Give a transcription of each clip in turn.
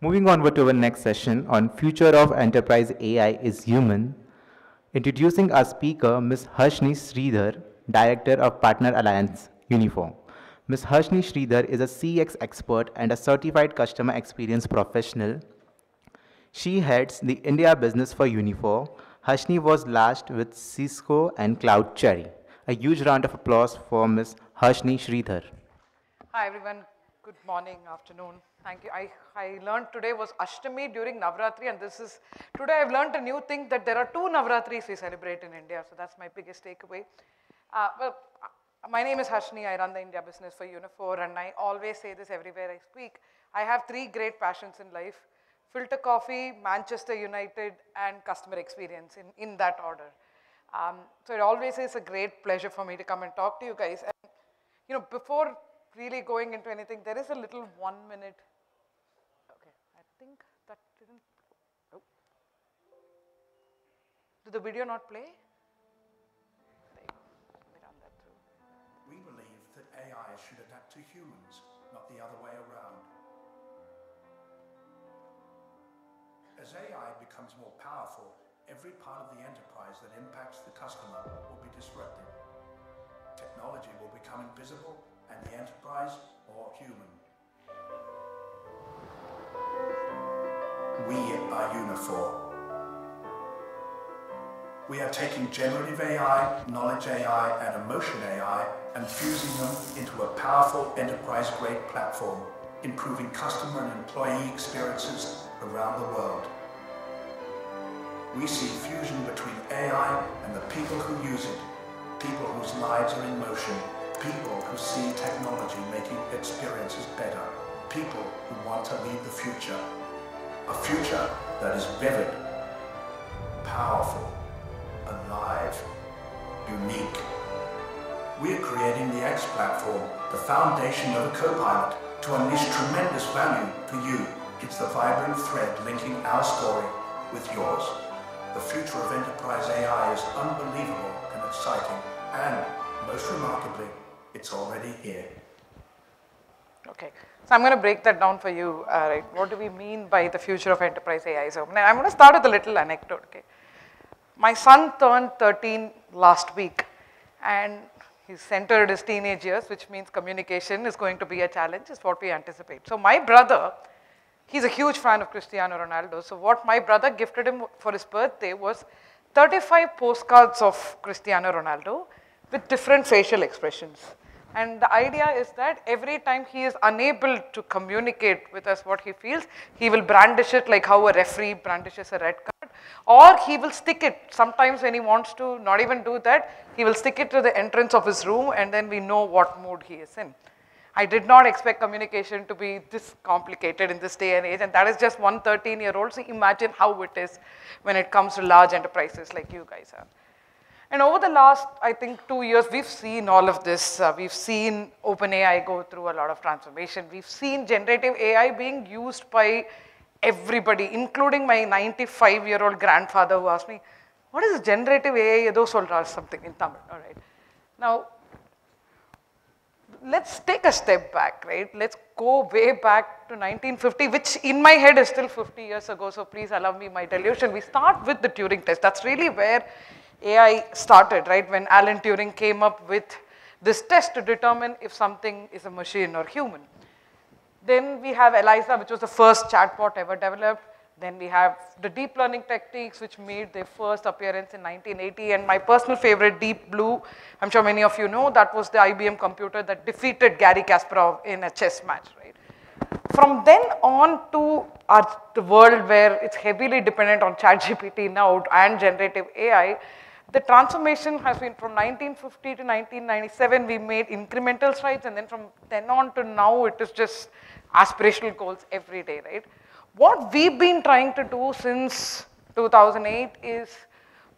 Moving onward to our next session on Future of Enterprise AI is Human. Introducing our speaker, Ms. Harshni Sreedhar, Director of Partner Alliance, Uniphore. Ms. Harshni Sreedhar is a CX expert and a certified customer experience professional. She heads the India business for Uniphore. Harshni was last with Cisco and Cloud Cherry. A huge round of applause for Ms. Harshni Sreedhar. Hi everyone, good morning, afternoon. Thank you. I learned today was Ashtami during Navratri, and today I've learned a new thing that there are 2 Navratris we celebrate in India, so that's my biggest takeaway. My name is Harshni, I run the India business for Uniphore, and I always say this everywhere I speak. I have 3 great passions in life: filter coffee, Manchester United, and customer experience in that order. So it always is a great pleasure for me to come and talk to you guys. And, before really going into anything, there is a little 1 minute. Okay, I think that didn't. Oh. Did the video not play? There you go. Let me run that through. We believe that AI should adapt to humans, not the other way around. As AI becomes more powerful, every part of the enterprise that impacts the customer will be disrupted. Technology will become invisible, and the enterprise more human. We are Uniphore. We are taking generative AI, knowledge AI, and emotion AI and fusing them into a powerful enterprise-grade platform, improving customer and employee experiences around the world. We see fusion between AI and the people who use it, people whose lives are in motion, people who see technology making experiences better, people who want to lead the future. A future that is vivid, powerful, alive, unique. We are creating the X platform, the foundation of a co-pilot, to unleash tremendous value to you. It's the vibrant thread linking our story with yours. The future of enterprise AI is unbelievable and exciting, and most remarkably, it's already here. Okay, so I'm going to break that down for you. Right? What do we mean by the future of enterprise AI? So I'm going to start with a little anecdote. Okay, my son turned 13 last week, and he's entered his teenage years, which means communication is going to be a challenge, is what we anticipate. So my brother, he's a huge fan of Cristiano Ronaldo. So what my brother gifted him for his birthday was 35 postcards of Cristiano Ronaldo with different facial expressions. And the idea is that every time he is unable to communicate with us what he feels, he will brandish it like how a referee brandishes a red card, or he will stick it. Sometimes when he wants to not even do that, he will stick it to the entrance of his room, and then we know what mood he is in. I did not expect communication to be this complicated in this day and age, and that is just one 13-year-old. So imagine how it is when it comes to large enterprises like you guys are. And over the last, I think, 2 years, we've seen all of this. We've seen OpenAI go through a lot of transformation. We've seen generative AI being used by everybody, including my 95-year-old grandfather who asked me, what is generative AI? Edo solra something in Tamil. All right. Now, let's take a step back, right? Let's go way back to 1950, which in my head is still 50 years ago. So please allow me my delusion. We start with the Turing test. That's really where AI started, right? When Alan Turing came up with this test to determine if something is a machine or human. Then we have ELIZA, which was the first chatbot ever developed. Then we have the deep learning techniques, which made their first appearance in 1980. And my personal favorite, Deep Blue, I'm sure many of you know, that was the IBM computer that defeated Garry Kasparov in a chess match, right? From then on to the world where it's heavily dependent on ChatGPT now and generative AI, the transformation has been from 1950 to 1997, we made incremental strides, and then from then on to now, it is just aspirational goals every day, right? What we've been trying to do since 2008 is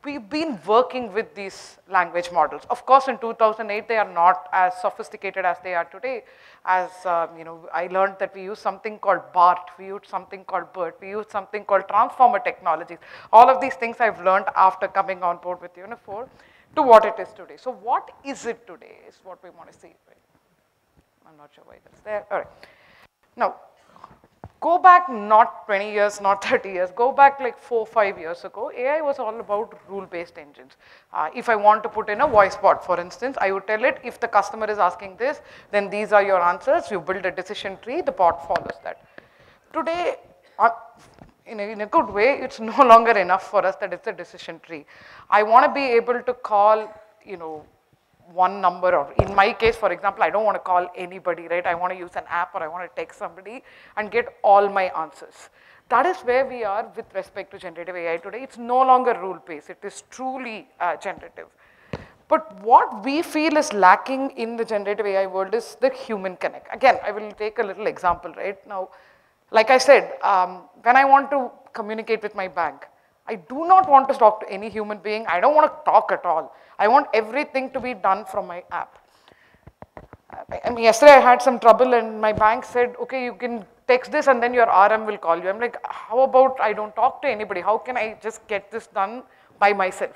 we've been working with these language models. Of course, in 2008, they are not as sophisticated as they are today. As I learned that we use something called BART, we use something called BERT, we use something called transformer technologies. All of these things I've learned after coming on board with Uniphore to what it is today. So what is it today is what we want to see, right? I'm not sure why that's there. All right. Now, Go back not 20 years, not 30 years, go back like 4, 5 years ago, AI was all about rule-based engines. If I want to put in a voice bot, for instance, I would tell it, if the customer is asking this, then these are your answers, you build a decision tree, the bot follows that. Today, in a good way, it's no longer enough for us that it's a decision tree. I want to be able to call, one number, or in my case, for example, I don't want to call anybody, right? I want to use an app or I want to text somebody and get all my answers. That is where we are with respect to generative AI today. It's no longer rule-based. It is truly generative. But what we feel is lacking in the generative AI world is the human connect. Again, I will take a little example, right? Now, like I said, when I want to communicate with my bank, I do not want to talk to any human being. I don't want to talk at all. I want everything to be done from my app. I mean, yesterday I had some trouble and my bank said, okay, you can text this and then your RM will call you. I'm like, how about I don't talk to anybody? How can I just get this done by myself?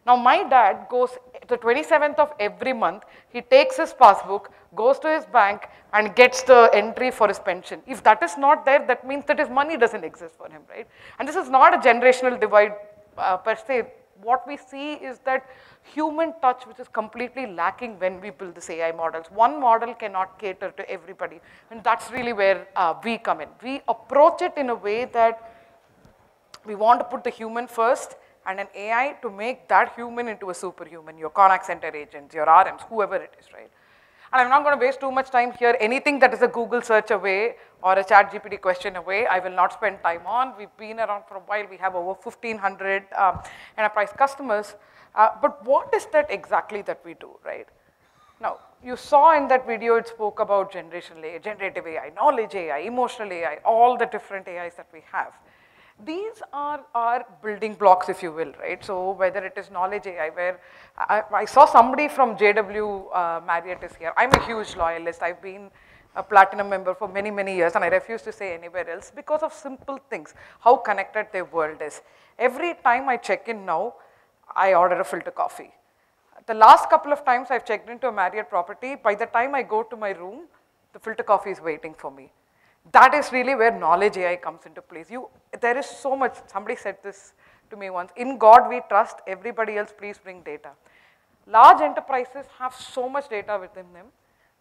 Now my dad goes, the 27th of every month, he takes his passbook, goes to his bank and gets the entry for his pension. If that is not there, that means that his money doesn't exist for him, right? And this is not a generational divide per se. What we see is that human touch, which is completely lacking when we build this AI models. One model cannot cater to everybody, and that's really where we come in. We approach it in a way that we want to put the human first and an AI to make that human into a superhuman, your contact center agents, your RMs, whoever it is, right? And I'm not going to waste too much time here. Anything that is a Google search away or a ChatGPT question away, I will not spend time on. We've been around for a while. We have over 1,500 enterprise customers. But what is that exactly that we do, right? Now, you saw in that video, it spoke about generative AI, knowledge AI, emotional AI, all the different AIs that we have. These are our building blocks, if you will, right? So whether it is knowledge AI, where I saw somebody from JW Marriott is here. I'm a huge loyalist. I've been a platinum member for many, many years, and I refuse to say anywhere else because of simple things, how connected their world is. Every time I check in now, I order a filter coffee. The last couple of times I've checked into a Marriott property, by the time I go to my room, the filter coffee is waiting for me. That is really where knowledge AI comes into place. There is so much, somebody said this to me once, in God we trust, everybody else please bring data. Large enterprises have so much data within them.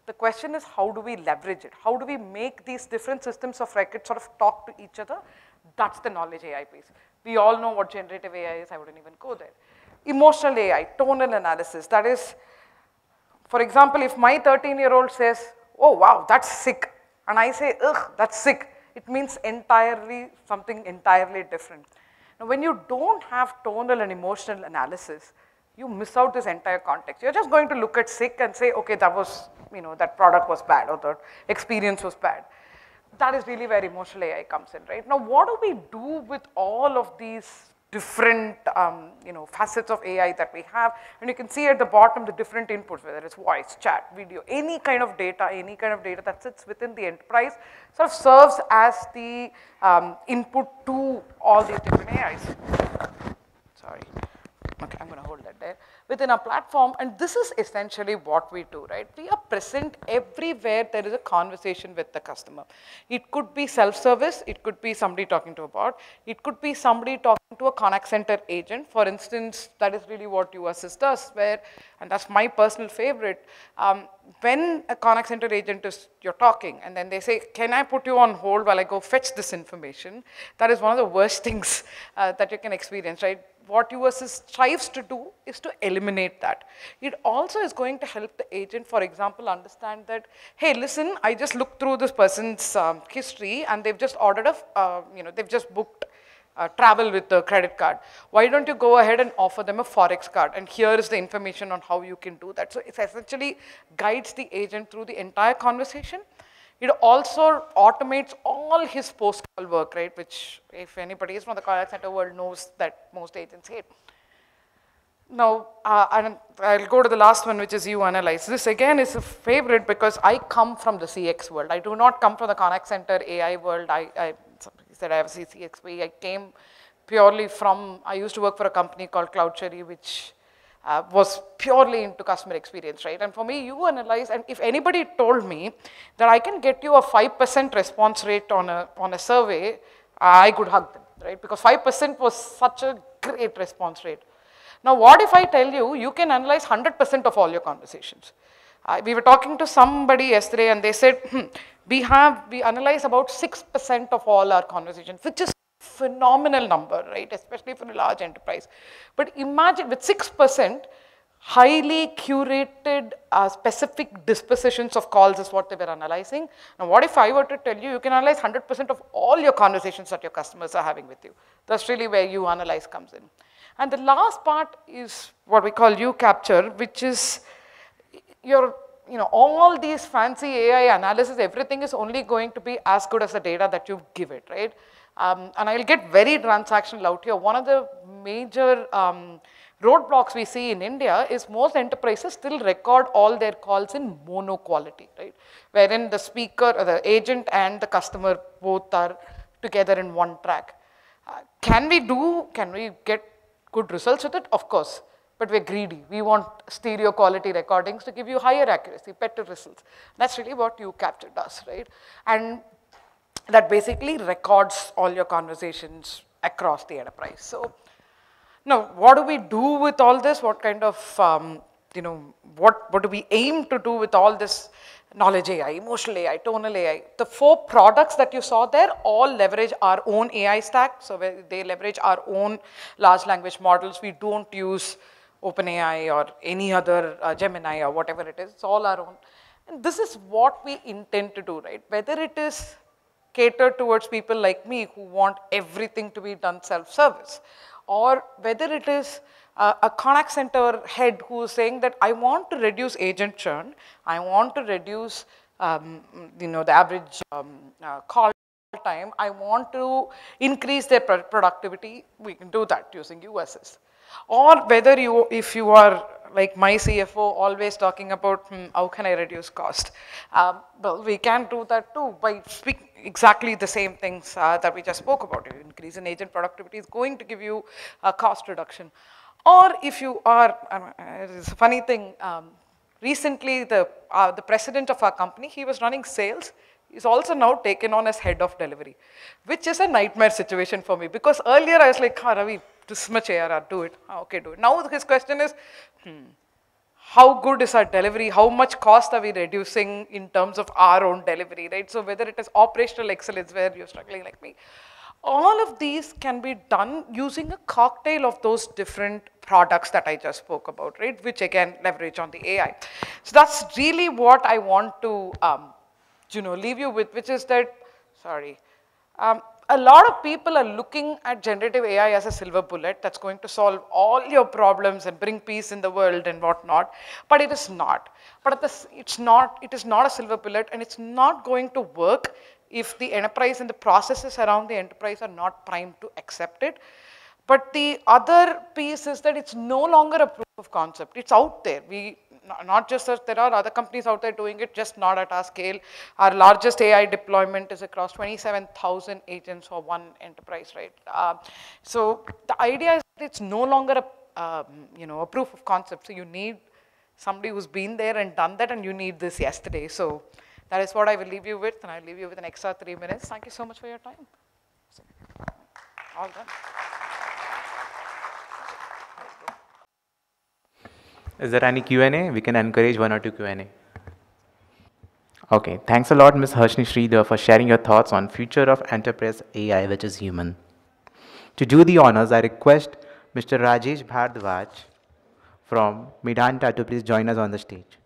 The question is, how do we leverage it? How do we make these different systems of record sort of talk to each other? That's the knowledge AI piece. We all know what generative AI is, I wouldn't even go there. Emotional AI, tonal analysis, that is, for example, if my 13-year-old says, oh wow, that's sick, and I say, ugh, that's sick, it means something entirely different. Now, when you don't have tonal and emotional analysis, you miss out this entire context. You're just going to look at sick and say, okay, that was, that product was bad or the experience was bad. That is really where emotional AI comes in, right? Now, what do we do with all of these different facets of AI that we have? And you can see at the bottom the different inputs, whether it's voice, chat, video, any kind of data that sits within the enterprise sort of serves as the input to all these different AIs. Sorry. Okay, I'm going to hold that there. Within our platform, and this is essentially what we do, right? We are present everywhere there is a conversation with the customer. It could be self-service, it could be somebody talking to a bot, it could be somebody talking to a contact center agent. For instance, that is really what YouAssist does, where, and that's my personal favorite, when a contact center agent you're talking, and then they say, can I put you on hold while I go fetch this information? That is one of the worst things that you can experience, right? What YouAssist strives to do is to eliminate that. It also is going to help the agent, for example, understand that, hey, listen, I just looked through this person's history and they've just ordered they've just booked travel with the credit card. Why don't you go ahead and offer them a Forex card? And here is the information on how you can do that. So it essentially guides the agent through the entire conversation. It also automates all his post-call work, right? Which, if anybody is from the contact center world, knows that most agents hate. Now, and I'll go to the last one, which is YouAnalyze. This again is a favorite because I come from the CX world. I do not come from the contact center AI world. I said I have a CXP. I came purely from, I used to work for a company called CloudCherry, which was purely into customer experience, right? And for me, you analyze, and if anybody told me that I can get you a 5% response rate on a survey, I could hug them, right? Because 5% was such a great response rate. Now, what if I tell you, you can analyze 100% of all your conversations? We were talking to somebody yesterday and they said, we analyze about 6% of all our conversations, which is phenomenal number, right? Especially for a large enterprise. But imagine with 6%, highly curated specific dispositions of calls is what they were analyzing. Now, what if I were to tell you, you can analyze 100% of all your conversations that your customers are having with you? That's really where you analyze comes in. And the last part is what we call you capture, which is all these fancy AI analysis, everything is only going to be as good as the data that you give it, right? And I'll get very transactional out here. One of the major roadblocks we see in India is most enterprises still record all their calls in mono quality, right? Wherein the speaker, or the agent and the customer both are together in one track. Can we get good results with it? Of course. But we're greedy. We want stereo quality recordings to give you higher accuracy, better results. That's really what UCapture does, right? And that basically records all your conversations across the enterprise. So now, what do we do with all this? What kind of, what do we aim to do with all this knowledge AI, emotional AI, tonal AI? The 4 products that you saw there all leverage our own AI stack. So they leverage our own large language models. We don't use OpenAI or any other Gemini or whatever it is. It's all our own. And this is what we intend to do, right? Whether it is catered towards people like me who want everything to be done self-service, or whether it is a contact center head who is saying that I want to reduce agent churn, I want to reduce the average call time, I want to increase their productivity, we can do that using USS. Or whether if you are like my CFO, always talking about how can I reduce cost? Well, we can do that too by speaking exactly the same things that we just spoke about. Increase in agent productivity is going to give you a cost reduction. Or if you are, it's a funny thing, recently the president of our company, he was running sales. He's also now taken on as head of delivery, which is a nightmare situation for me, because earlier I was like, Ravi, this much ARR, do it. Okay, do it. Now his question is, how good is our delivery? How much cost are we reducing in terms of our own delivery, right? So whether it is operational excellence where you're struggling like me, all of these can be done using a cocktail of those different products that I just spoke about, right? Which again, leverage on the AI. So that's really what I want to leave you with, which is that, a lot of people are looking at generative AI as a silver bullet that's going to solve all your problems and bring peace in the world and whatnot, but it is not. But it is not a silver bullet, and it's not going to work if the enterprise and the processes around the enterprise are not primed to accept it. But the other piece is that it's no longer a proof of concept. It's out there. Not just that there are other companies out there doing it, just not at our scale. Our largest AI deployment is across 27,000 agents for one enterprise, right? So the idea is that it's no longer a proof of concept. So you need somebody who's been there and done that, and you need this yesterday. So that is what I will leave you with, and I'll leave you with an extra 3 minutes. Thank you so much for your time. All done. Is there any Q&A? We can encourage 1 or 2 Q&A. Okay, thanks a lot, Ms. Harshni Sreedhar, for sharing your thoughts on future of enterprise AI, which is human. To do the honors, I request Mr. Rajesh Bhardwaj from Medanta to please join us on the stage.